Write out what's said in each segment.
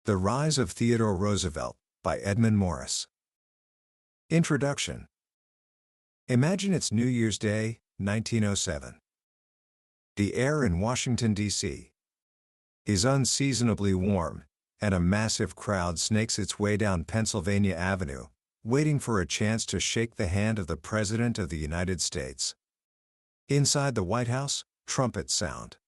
The Rise of Theodore Roosevelt, by Edmund Morris. Introduction. Imagine it's New Year's Day, 1907. The air in Washington, D.C. is unseasonably warm, and a massive crowd snakes its way down Pennsylvania Avenue, waiting for a chance to shake the hand of the President of the United States. Inside the White House, trumpets sound.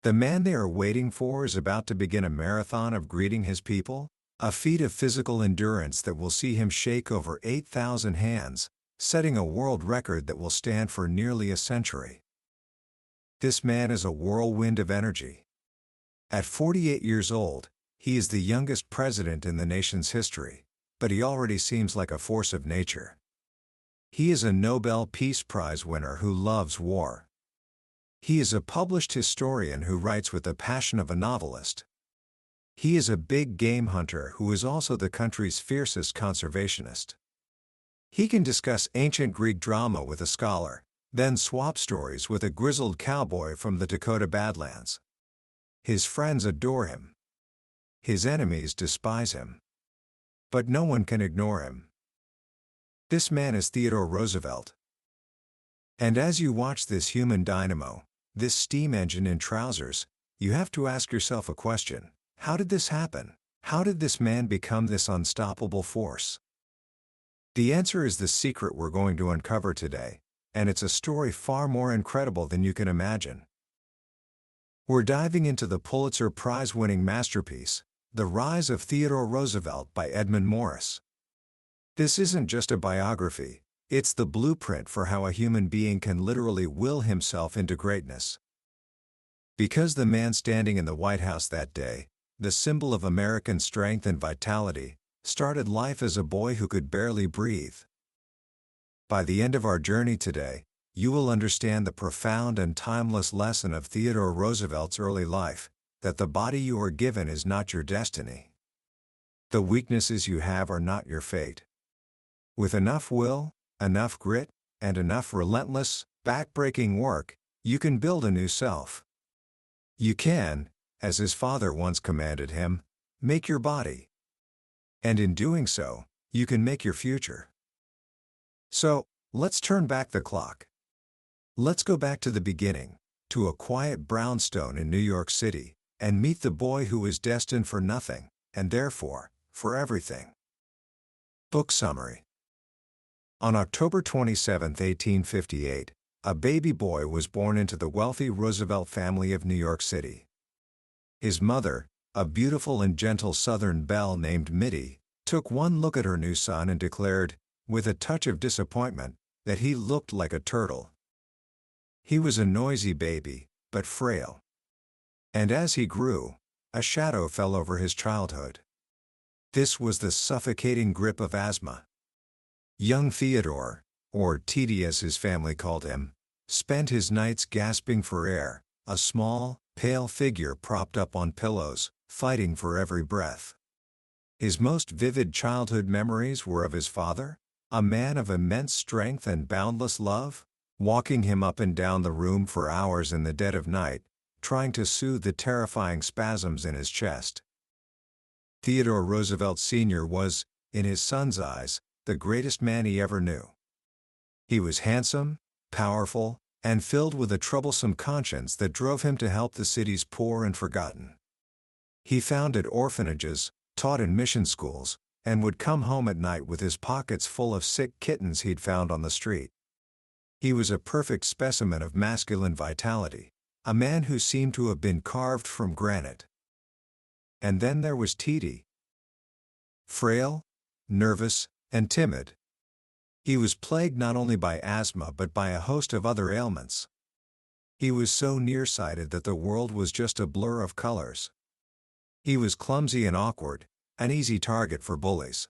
The man they are waiting for is about to begin a marathon of greeting his people, a feat of physical endurance that will see him shake over 8,000 hands, setting a world record that will stand for nearly a century. This man is a whirlwind of energy. At 48 years old, he is the youngest president in the nation's history, but he already seems like a force of nature. He is a Nobel Peace Prize winner who loves war. He is a published historian who writes with the passion of a novelist. He is a big game hunter who is also the country's fiercest conservationist. He can discuss ancient Greek drama with a scholar, then swap stories with a grizzled cowboy from the Dakota Badlands. His friends adore him. His enemies despise him. But no one can ignore him. This man is Theodore Roosevelt. And as you watch this human dynamo, this steam engine in trousers, you have to ask yourself a question. How did this happen? How did this man become this unstoppable force? The answer is the secret we're going to uncover today, and it's a story far more incredible than you can imagine. We're diving into the Pulitzer Prize-winning masterpiece, The Rise of Theodore Roosevelt by Edmund Morris. This isn't just a biography. It's the blueprint for how a human being can literally will himself into greatness. Because the man standing in the White House that day, the symbol of American strength and vitality, started life as a boy who could barely breathe. By the end of our journey today, you will understand the profound and timeless lesson of Theodore Roosevelt's early life, that the body you are given is not your destiny. The weaknesses you have are not your fate. With enough will, enough grit, and enough relentless, back-breaking work, you can build a new self. You can, as his father once commanded him, make your body. And in doing so, you can make your future. So, let's turn back the clock. Let's go back to the beginning, to a quiet brownstone in New York City, and meet the boy who is destined for nothing, and therefore, for everything. Book summary. On October 27, 1858, a baby boy was born into the wealthy Roosevelt family of New York City. His mother, a beautiful and gentle Southern belle named Mittie, took one look at her new son and declared, with a touch of disappointment, that he looked like a turtle. He was a noisy baby, but frail. And as he grew, a shadow fell over his childhood. This was the suffocating grip of asthma. Young Theodore, or TD as his family called him, spent his nights gasping for air, a small, pale figure propped up on pillows, fighting for every breath. His most vivid childhood memories were of his father, a man of immense strength and boundless love, walking him up and down the room for hours in the dead of night, trying to soothe the terrifying spasms in his chest. Theodore Roosevelt Sr. was, in his son's eyes, the greatest man he ever knew. He was handsome, powerful, and filled with a troublesome conscience that drove him to help the city's poor and forgotten. He founded orphanages, taught in mission schools, and would come home at night with his pockets full of sick kittens he'd found on the street. He was a perfect specimen of masculine vitality, a man who seemed to have been carved from granite. And then there was TD. Frail, nervous, and timid. He was plagued not only by asthma but by a host of other ailments. He was so nearsighted that the world was just a blur of colors. He was clumsy and awkward, an easy target for bullies.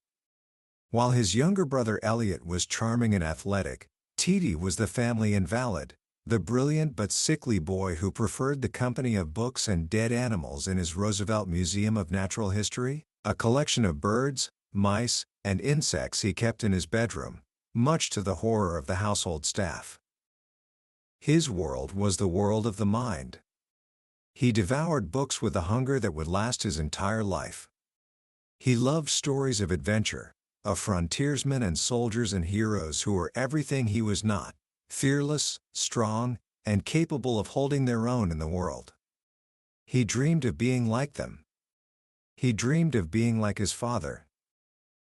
While his younger brother Elliot was charming and athletic, TD was the family invalid, the brilliant but sickly boy who preferred the company of books and dead animals in his Roosevelt Museum of Natural History, a collection of birds, mice, and insects he kept in his bedroom, much to the horror of the household staff. His world was the world of the mind. He devoured books with a hunger that would last his entire life. He loved stories of adventure, of frontiersmen and soldiers and heroes who were everything he was not, fearless, strong, and capable of holding their own in the world. He dreamed of being like them. He dreamed of being like his father.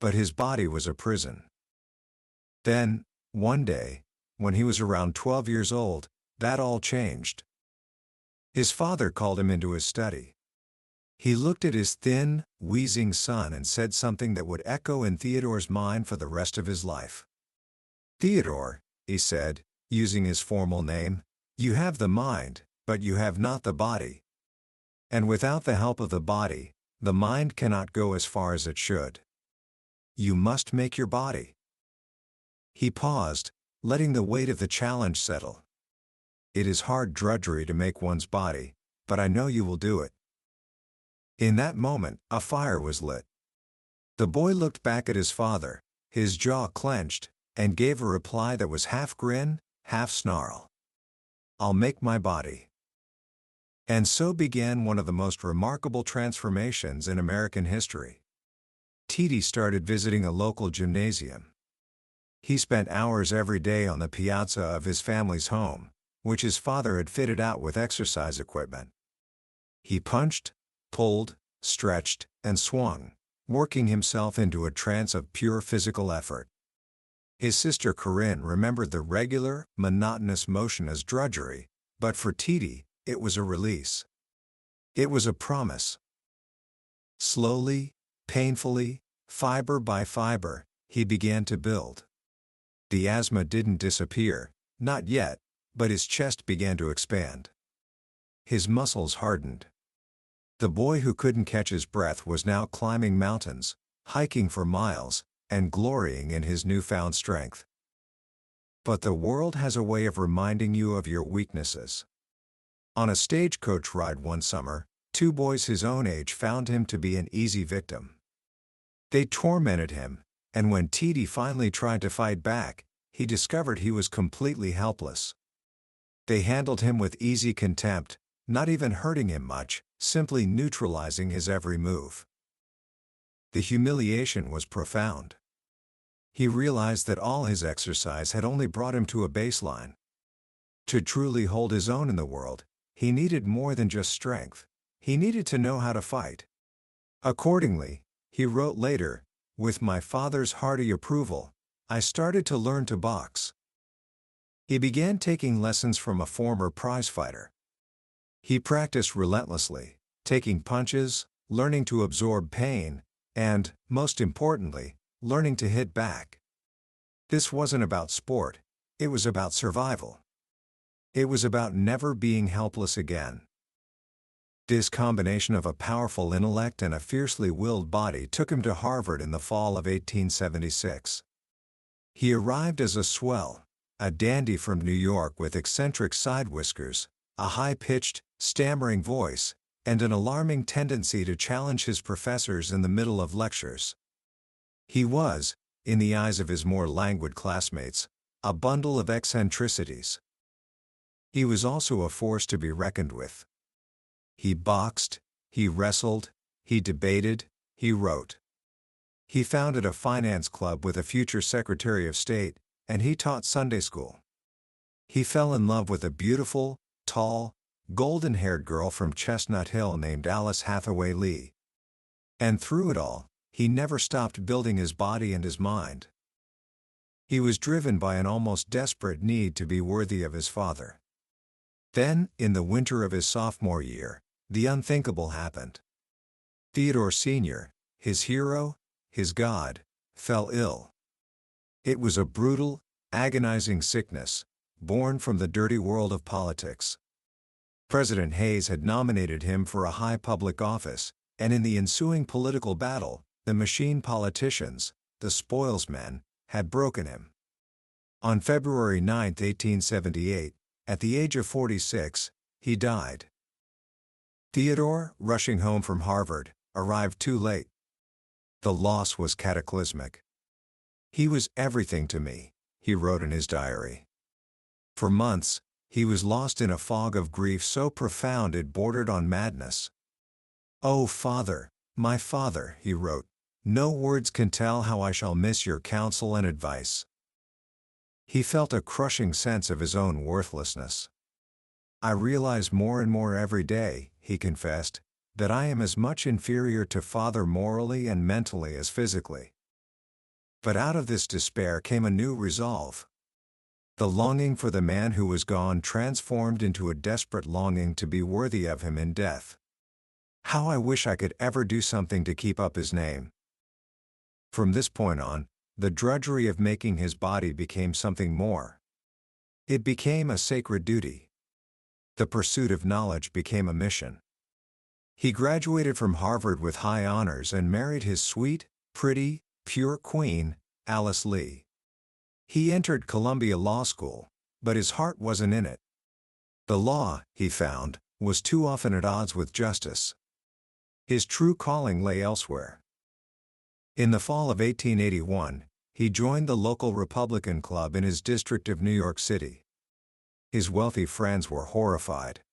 But his body was a prison. Then, one day, when he was around 12 years old, that all changed. His father called him into his study. He looked at his thin, wheezing son and said something that would echo in Theodore's mind for the rest of his life. "Theodore," he said, using his formal name, "you have the mind, but you have not the body. And without the help of the body, the mind cannot go as far as it should. You must make your body." He paused, letting the weight of the challenge settle. "It is hard drudgery to make one's body, but I know you will do it." In that moment, a fire was lit. The boy looked back at his father, his jaw clenched, and gave a reply that was half grin, half snarl. "I'll make my body." And so began one of the most remarkable transformations in American history. Titi started visiting a local gymnasium. He spent hours every day on the piazza of his family's home, which his father had fitted out with exercise equipment. He punched, pulled, stretched, and swung, working himself into a trance of pure physical effort. His sister Corinne remembered the regular, monotonous motion as drudgery, but for Titi, it was a release. It was a promise. Slowly, painfully, fiber by fiber, he began to build. The asthma didn't disappear, not yet, but his chest began to expand. His muscles hardened. The boy who couldn't catch his breath was now climbing mountains, hiking for miles, and glorying in his newfound strength. But the world has a way of reminding you of your weaknesses. On a stagecoach ride one summer, two boys his own age found him to be an easy victim. They tormented him, and when Titi finally tried to fight back, he discovered he was completely helpless. They handled him with easy contempt, not even hurting him much, simply neutralizing his every move. The humiliation was profound. He realized that all his exercise had only brought him to a baseline. To truly hold his own in the world, he needed more than just strength. He needed to know how to fight. Accordingly, he wrote later, "With my father's hearty approval, I started to learn to box." He began taking lessons from a former prizefighter. He practiced relentlessly, taking punches, learning to absorb pain, and, most importantly, learning to hit back. This wasn't about sport, it was about survival. It was about never being helpless again. This combination of a powerful intellect and a fiercely willed body took him to Harvard in the fall of 1876. He arrived as a swell, a dandy from New York with eccentric side whiskers, a high-pitched, stammering voice, and an alarming tendency to challenge his professors in the middle of lectures. He was, in the eyes of his more languid classmates, a bundle of eccentricities. He was also a force to be reckoned with. He boxed, he wrestled, he debated, he wrote. He founded a finance club with a future Secretary of State, and he taught Sunday school. He fell in love with a beautiful, tall, golden-haired girl from Chestnut Hill named Alice Hathaway Lee. And through it all, he never stopped building his body and his mind. He was driven by an almost desperate need to be worthy of his father. Then, in the winter of his sophomore year, the unthinkable happened. Theodore Sr., his hero, his god, fell ill. It was a brutal, agonizing sickness, born from the dirty world of politics. President Hayes had nominated him for a high public office, and in the ensuing political battle, the machine politicians, the spoilsmen, had broken him. On February 9, 1878, at the age of 46, he died. Theodore, rushing home from Harvard, arrived too late. The loss was cataclysmic. "He was everything to me," he wrote in his diary. For months, he was lost in a fog of grief so profound it bordered on madness. "Oh, father, my father," he wrote, No words can tell how I shall miss your counsel and advice." He felt a crushing sense of his own worthlessness. "I realize more and more every day," he confessed, "that I am as much inferior to Father morally and mentally as physically." But out of this despair came a new resolve. The longing for the man who was gone transformed into a desperate longing to be worthy of him in death. "How I wish I could ever do something to keep up his name." From this point on, the drudgery of making his body became something more. It became a sacred duty. The pursuit of knowledge became a mission. He graduated from Harvard with high honors and married his sweet, pretty, pure queen, Alice Lee. He entered Columbia Law School, but his heart wasn't in it. The law, he found, was too often at odds with justice. His true calling lay elsewhere. In the fall of 1881, he joined the local Republican club in his district of New York City. His wealthy friends were horrified.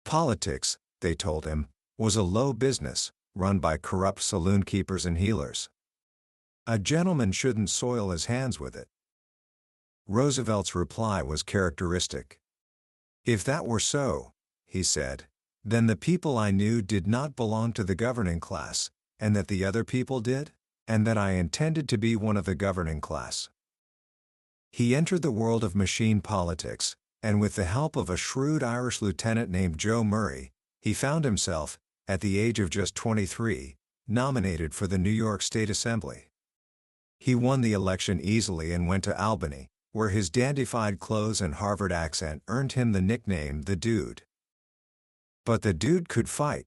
Politics, they told him, was a low business, run by corrupt saloon keepers and healers. A gentleman shouldn't soil his hands with it. Roosevelt's reply was characteristic. "If that were so," he said, "then the people I knew did not belong to the governing class, and that the other people did, and that I intended to be one of the governing class." He entered the world of machine politics, and with the help of a shrewd Irish lieutenant named Joe Murray, he found himself, at the age of just 23, nominated for the New York State Assembly. He won the election easily and went to Albany, where his dandified clothes and Harvard accent earned him the nickname The Dude. But the Dude could fight.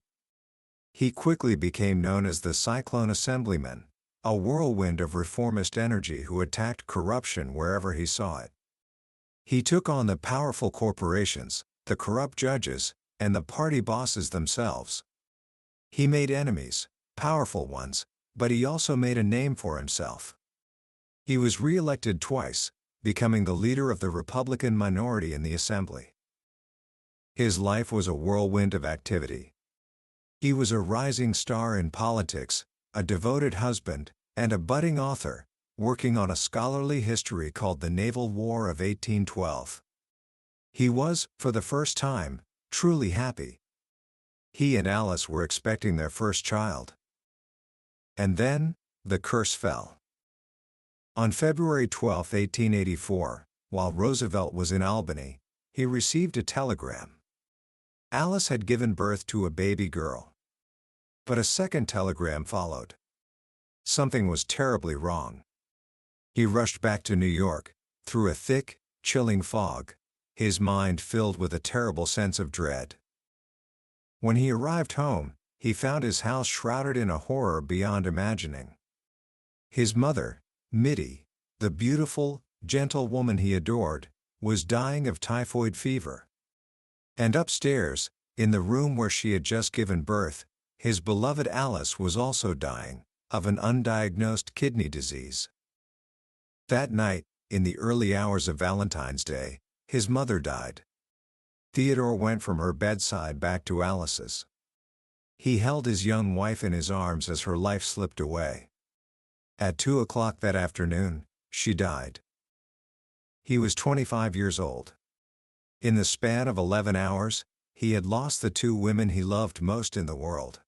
He quickly became known as the Cyclone Assemblyman, a whirlwind of reformist energy who attacked corruption wherever he saw it. He took on the powerful corporations, the corrupt judges, and the party bosses themselves. He made enemies, powerful ones, but he also made a name for himself. He was re-elected twice, becoming the leader of the Republican minority in the Assembly. His life was a whirlwind of activity. He was a rising star in politics, a devoted husband, and a budding author, working on a scholarly history called the Naval War of 1812. He was, for the first time, truly happy. He and Alice were expecting their first child. And then, the curse fell. On February 12, 1884, while Roosevelt was in Albany, he received a telegram. Alice had given birth to a baby girl. But a second telegram followed. Something was terribly wrong. He rushed back to New York, through a thick, chilling fog, his mind filled with a terrible sense of dread. When he arrived home, he found his house shrouded in a horror beyond imagining. His mother, Mittie, the beautiful, gentle woman he adored, was dying of typhoid fever. And upstairs, in the room where she had just given birth, his beloved Alice was also dying, of an undiagnosed kidney disease. That night, in the early hours of Valentine's Day, his mother died. Theodore went from her bedside back to Alice's. He held his young wife in his arms as her life slipped away. At 2 o'clock that afternoon, she died. He was 25 years old. In the span of 11 hours, he had lost the two women he loved most in the world.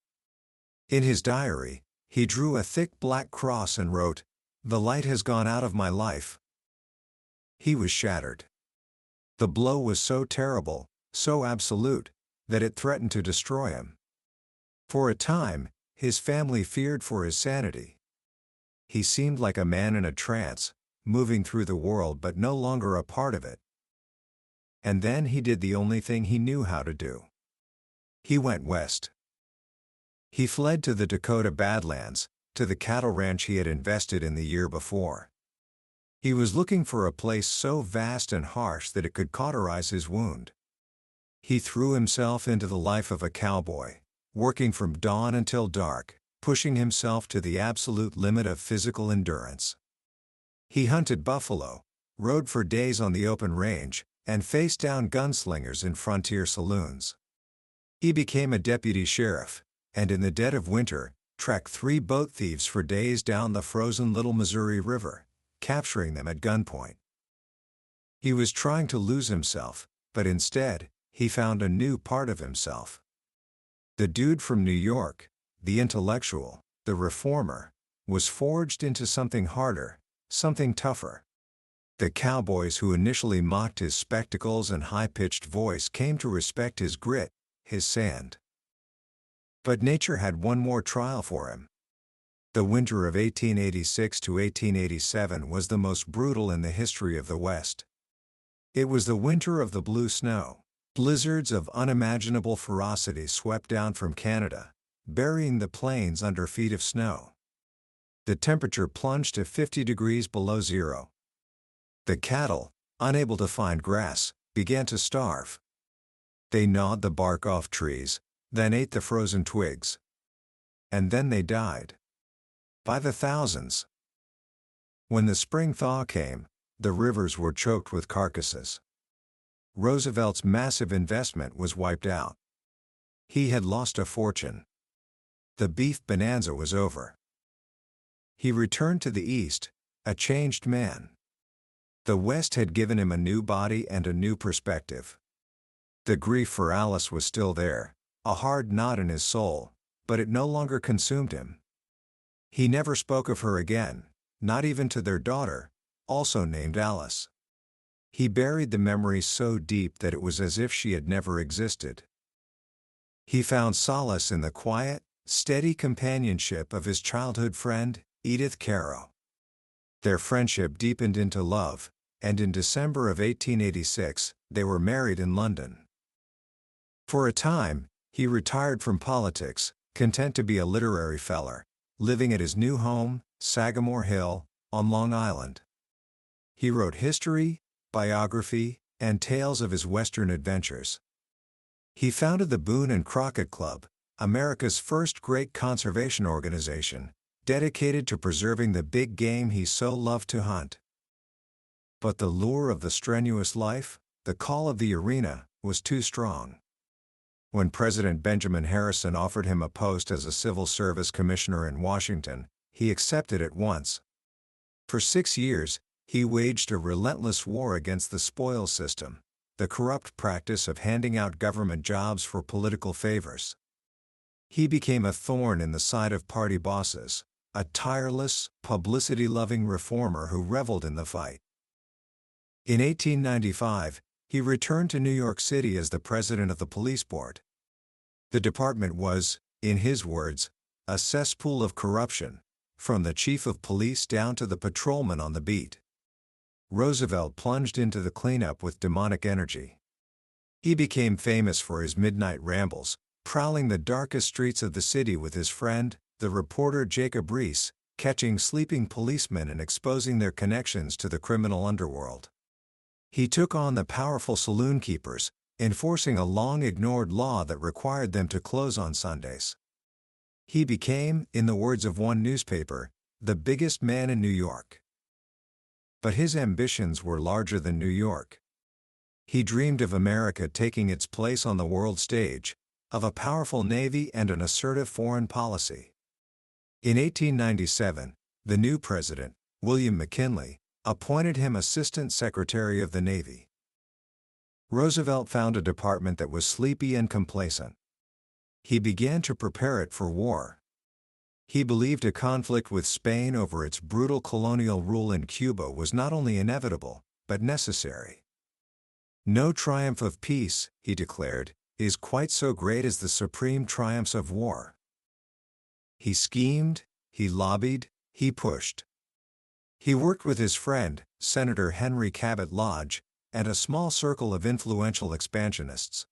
In his diary, he drew a thick black cross and wrote, "The light has gone out of my life." He was shattered. The blow was so terrible, so absolute, that it threatened to destroy him. For a time, his family feared for his sanity. He seemed like a man in a trance, moving through the world but no longer a part of it. And then he did the only thing he knew how to do. He went west. He fled to the Dakota Badlands, to the cattle ranch he had invested in the year before. He was looking for a place so vast and harsh that it could cauterize his wound. He threw himself into the life of a cowboy, working from dawn until dark, pushing himself to the absolute limit of physical endurance. He hunted buffalo, rode for days on the open range, and faced down gunslingers in frontier saloons. He became a deputy sheriff, and in the dead of winter, tracked 3 boat thieves for days down the frozen Little Missouri River, capturing them at gunpoint. He was trying to lose himself, but instead, he found a new part of himself. The dude from New York, the intellectual, the reformer, was forged into something harder, something tougher. The cowboys who initially mocked his spectacles and high-pitched voice came to respect his grit, his sand. But nature had one more trial for him. The winter of 1886 to 1887 was the most brutal in the history of the West. It was the winter of the blue snow. Blizzards of unimaginable ferocity swept down from Canada, burying the plains under feet of snow. The temperature plunged to 50 degrees below zero. The cattle, unable to find grass, began to starve. They gnawed the bark off trees, then ate the frozen twigs. And then they died. By the thousands. When the spring thaw came, the rivers were choked with carcasses. Roosevelt's massive investment was wiped out. He had lost a fortune. The beef bonanza was over. He returned to the East, a changed man. The West had given him a new body and a new perspective. The grief for Alice was still there, a hard knot in his soul, but it no longer consumed him. He never spoke of her again, not even to their daughter, also named Alice. He buried the memory so deep that it was as if she had never existed. He found solace in the quiet, steady companionship of his childhood friend, Edith Caro. Their friendship deepened into love, and in December of 1886, they were married in London. For a time, he retired from politics, content to be a literary feller, living at his new home, Sagamore Hill, on Long Island. He wrote history, biography, and tales of his Western adventures. He founded the Boone and Crockett Club, America's first great conservation organization, dedicated to preserving the big game he so loved to hunt. But the lure of the strenuous life, the call of the arena, was too strong. When President Benjamin Harrison offered him a post as a civil service commissioner in Washington, he accepted at once. For 6 years, he waged a relentless war against the spoils system, the corrupt practice of handing out government jobs for political favors. He became a thorn in the side of party bosses, a tireless, publicity-loving reformer who reveled in the fight. In 1895, he returned to New York City as the president of the police board. The department was, in his words, a cesspool of corruption, from the chief of police down to the patrolman on the beat. Roosevelt plunged into the cleanup with demonic energy. He became famous for his midnight rambles, prowling the darkest streets of the city with his friend, the reporter Jacob Riis, catching sleeping policemen and exposing their connections to the criminal underworld. He took on the powerful saloon keepers, enforcing a long-ignored law that required them to close on Sundays. He became, in the words of one newspaper, the biggest man in New York. But his ambitions were larger than New York. He dreamed of America taking its place on the world stage, of a powerful navy and an assertive foreign policy. In 1897, the new president, William McKinley, appointed him Assistant Secretary of the Navy. Roosevelt found a department that was sleepy and complacent. He began to prepare it for war. He believed a conflict with Spain over its brutal colonial rule in Cuba was not only inevitable, but necessary. No triumph of peace, he declared, is quite so great as the supreme triumphs of war. He schemed, he lobbied, he pushed. He worked with his friend, Senator Henry Cabot Lodge, and a small circle of influential expansionists.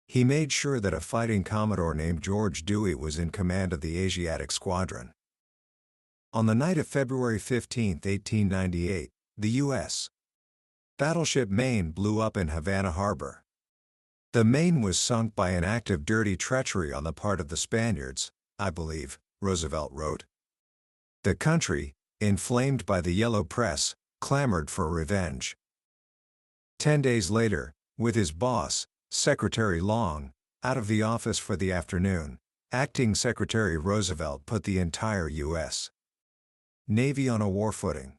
He made sure that a fighting commodore named George Dewey was in command of the Asiatic Squadron. On the night of February 15, 1898, the U.S. battleship Maine blew up in Havana Harbor. The Maine was sunk by an act of dirty treachery on the part of the Spaniards, I believe, Roosevelt wrote. The country, inflamed by the yellow press, clamored for revenge. 10 days later, with his boss, Secretary Long, out of the office for the afternoon, Acting Secretary Roosevelt put the entire U.S. Navy on a war footing.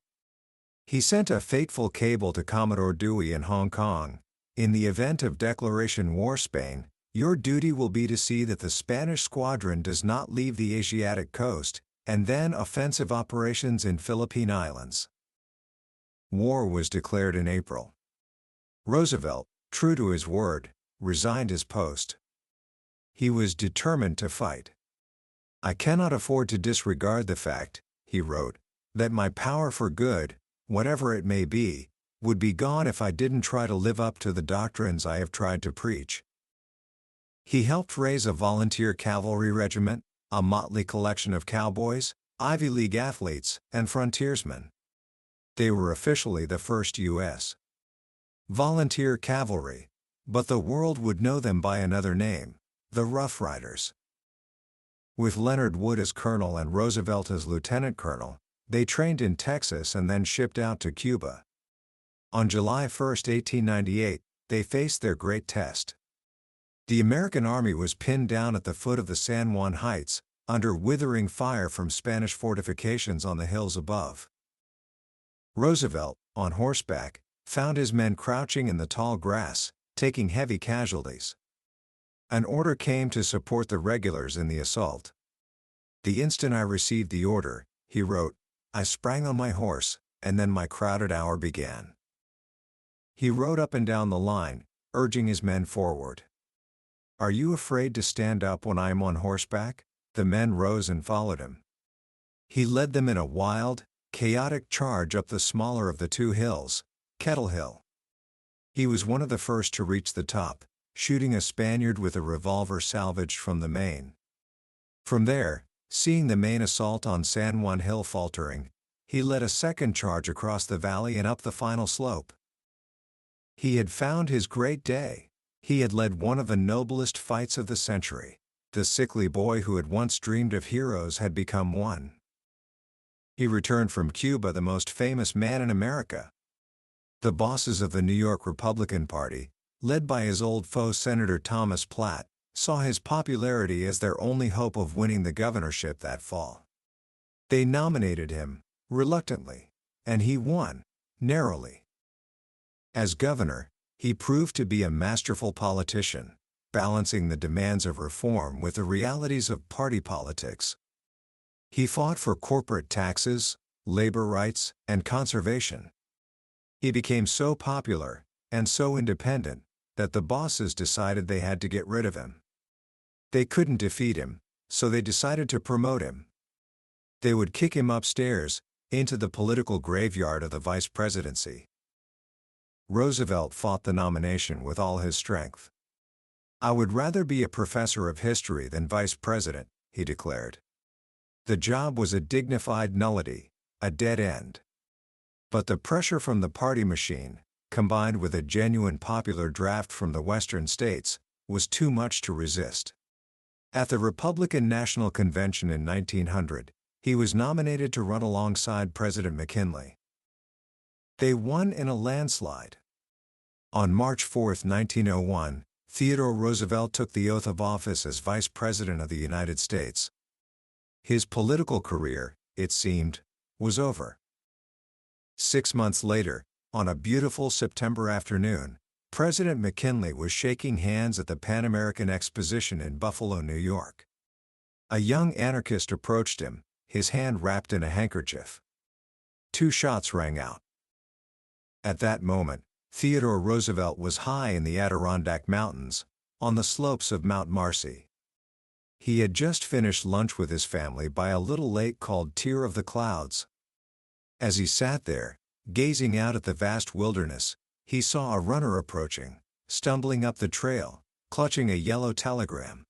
He sent a fateful cable to Commodore Dewey in Hong Kong. In the event of declaration war Spain, your duty will be to see that the Spanish squadron does not leave the Asiatic coast, and then offensive operations in Philippine Islands. War was declared in April. Roosevelt, true to his word, resigned his post. He was determined to fight. "I cannot afford to disregard the fact," he wrote, "that my power for good, whatever it may be, would be gone if I didn't try to live up to the doctrines I have tried to preach." He helped raise a volunteer cavalry regiment, a motley collection of cowboys, Ivy League athletes, and frontiersmen. They were officially the first U.S. volunteer cavalry, but the world would know them by another name, the Rough Riders. With Leonard Wood as colonel and Roosevelt as lieutenant colonel, they trained in Texas and then shipped out to Cuba. On July 1, 1898, they faced their great test. The American army was pinned down at the foot of the San Juan Heights, under withering fire from Spanish fortifications on the hills above. Roosevelt, on horseback, found his men crouching in the tall grass, taking heavy casualties. An order came to support the regulars in the assault. "The instant I received the order," he wrote, "I sprang on my horse, and then my crowded hour began." He rode up and down the line, urging his men forward. "Are you afraid to stand up when I am on horseback?" The men rose and followed him. He led them in a wild, chaotic charge up the smaller of the two hills, Kettle Hill. He was one of the first to reach the top, shooting a Spaniard with a revolver salvaged from the Maine. From there, seeing the main assault on San Juan Hill faltering, he led a second charge across the valley and up the final slope. He had found his great day. He had led one of the noblest fights of the century. The sickly boy who had once dreamed of heroes had become one. He returned from Cuba the most famous man in America. The bosses of the New York Republican Party, led by his old foe Senator Thomas Platt, saw his popularity as their only hope of winning the governorship that fall. They nominated him, reluctantly, and he won, narrowly. As governor, he proved to be a masterful politician, balancing the demands of reform with the realities of party politics. He fought for corporate taxes, labor rights, and conservation. He became so popular, and so independent, that the bosses decided they had to get rid of him. They couldn't defeat him, so they decided to promote him. They would kick him upstairs, into the political graveyard of the vice presidency. Roosevelt fought the nomination with all his strength. "I would rather be a professor of history than vice president," he declared. The job was a dignified nullity, a dead end. But the pressure from the party machine, combined with a genuine popular draft from the western states, was too much to resist. At the Republican National Convention in 1900, he was nominated to run alongside President McKinley. They won in a landslide. On March 4, 1901, Theodore Roosevelt took the oath of office as Vice President of the United States. His political career, it seemed, was over. 6 months later, on a beautiful September afternoon, President McKinley was shaking hands at the Pan American Exposition in Buffalo, New York. A young anarchist approached him, his hand wrapped in a handkerchief. 2 shots rang out. At that moment, Theodore Roosevelt was high in the Adirondack Mountains, on the slopes of Mount Marcy. He had just finished lunch with his family by a little lake called Tear of the Clouds. As he sat there, gazing out at the vast wilderness, he saw a runner approaching, stumbling up the trail, clutching a yellow telegram.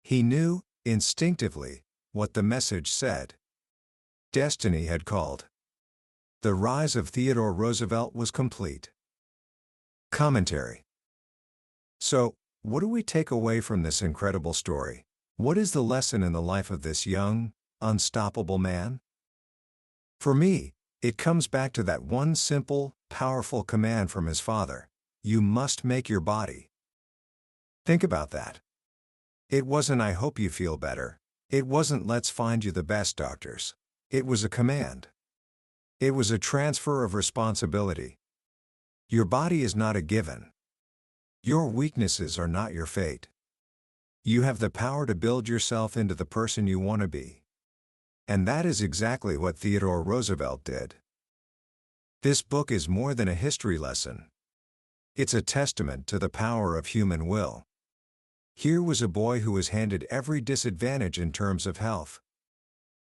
He knew, instinctively, what the message said. Destiny had called. The rise of Theodore Roosevelt was complete. Commentary. So, what do we take away from this incredible story? What is the lesson in the life of this young, unstoppable man? For me, it comes back to that one simple, powerful command from his father: you must make your body. Think about that. It wasn't "I hope you feel better." It wasn't "let's find you the best doctors." It was a command. It was a transfer of responsibility. Your body is not a given. Your weaknesses are not your fate. You have the power to build yourself into the person you want to be. And that is exactly what Theodore Roosevelt did. This book is more than a history lesson. It's a testament to the power of human will. Here was a boy who was handed every disadvantage in terms of health.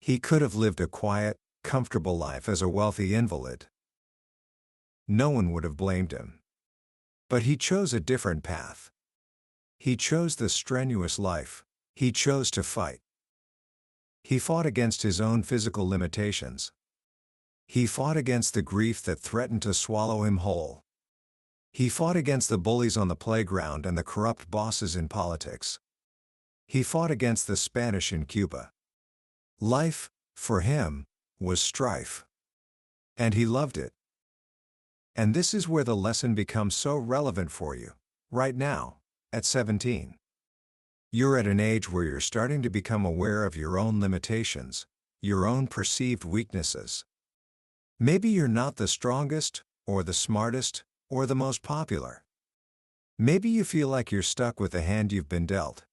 He could have lived a quiet, comfortable life as a wealthy invalid. No one would have blamed him. But he chose a different path. He chose the strenuous life. He chose to fight. He fought against his own physical limitations. He fought against the grief that threatened to swallow him whole. He fought against the bullies on the playground and the corrupt bosses in politics. He fought against the Spanish in Cuba. Life, for him, was strife. And he loved it. And this is where the lesson becomes so relevant for you, right now, at 17. You're at an age where you're starting to become aware of your own limitations, your own perceived weaknesses. Maybe you're not the strongest, or the smartest, or the most popular. Maybe you feel like you're stuck with the hand you've been dealt.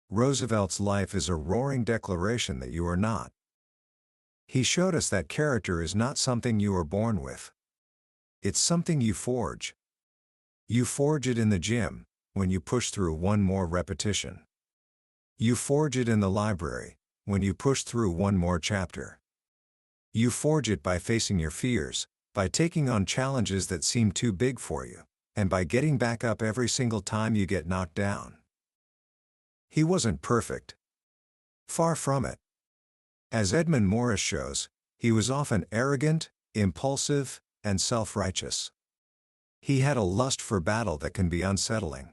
Roosevelt's life is a roaring declaration that you are not. He showed us that character is not something you are born with. It's something you forge. You forge it in the gym, when you push through one more repetition. You forge it in the library, when you push through one more chapter. You forge it by facing your fears, by taking on challenges that seem too big for you, and by getting back up every single time you get knocked down. He wasn't perfect. Far from it. As Edmund Morris shows, he was often arrogant, impulsive, and self-righteous. He had a lust for battle that can be unsettling.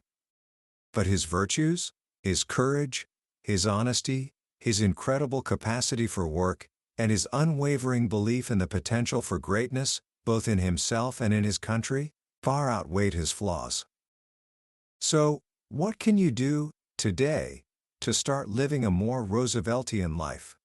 But his virtues, his courage, his honesty, his incredible capacity for work, and his unwavering belief in the potential for greatness, both in himself and in his country, far outweighed his flaws. So, what can you do, today, to start living a more Rooseveltian life?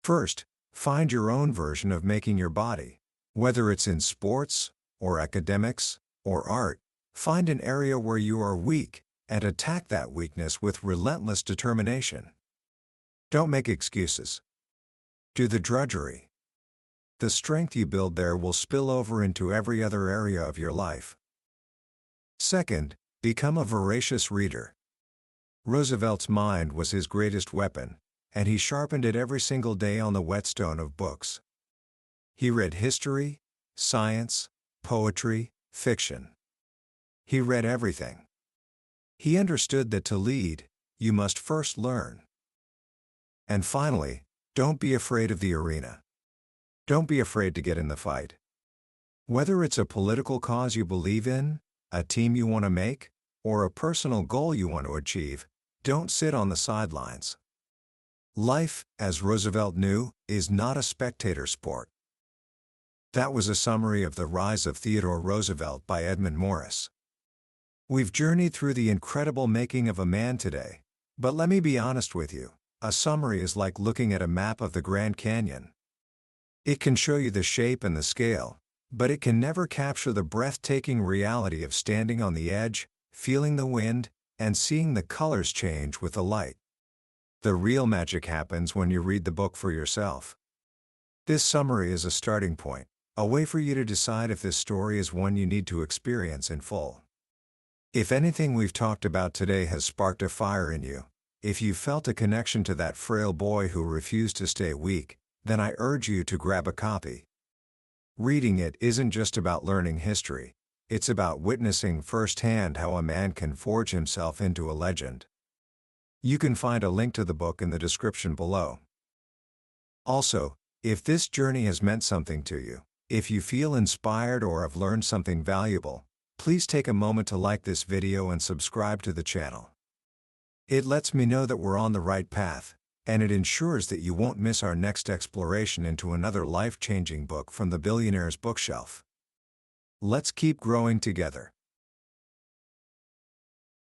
First, find your own version of making your body. Whether it's in sports, or academics, or art, find an area where you are weak, and attack that weakness with relentless determination. Don't make excuses. Do the drudgery. The strength you build there will spill over into every other area of your life. Second, become a voracious reader. Roosevelt's mind was his greatest weapon, and he sharpened it every single day on the whetstone of books. He read history, science, poetry, fiction. He read everything. He understood that to lead, you must first learn. And finally, don't be afraid of the arena. Don't be afraid to get in the fight. Whether it's a political cause you believe in, a team you want to make, or a personal goal you want to achieve, don't sit on the sidelines. Life, as Roosevelt knew, is not a spectator sport. That was a summary of The Rise of Theodore Roosevelt by Edmund Morris. We've journeyed through the incredible making of a man today, but let me be honest with you, a summary is like looking at a map of the Grand Canyon. It can show you the shape and the scale, but it can never capture the breathtaking reality of standing on the edge, feeling the wind, and seeing the colors change with the light. The real magic happens when you read the book for yourself. This summary is a starting point, a way for you to decide if this story is one you need to experience in full. If anything we've talked about today has sparked a fire in you, if you felt a connection to that frail boy who refused to stay weak, then I urge you to grab a copy. Reading it isn't just about learning history, it's about witnessing firsthand how a man can forge himself into a legend. You can find a link to the book in the description below. Also, if this journey has meant something to you, if you feel inspired or have learned something valuable, please take a moment to like this video and subscribe to the channel. It lets me know that we're on the right path, and it ensures that you won't miss our next exploration into another life-changing book from the billionaire's bookshelf. Let's keep growing together.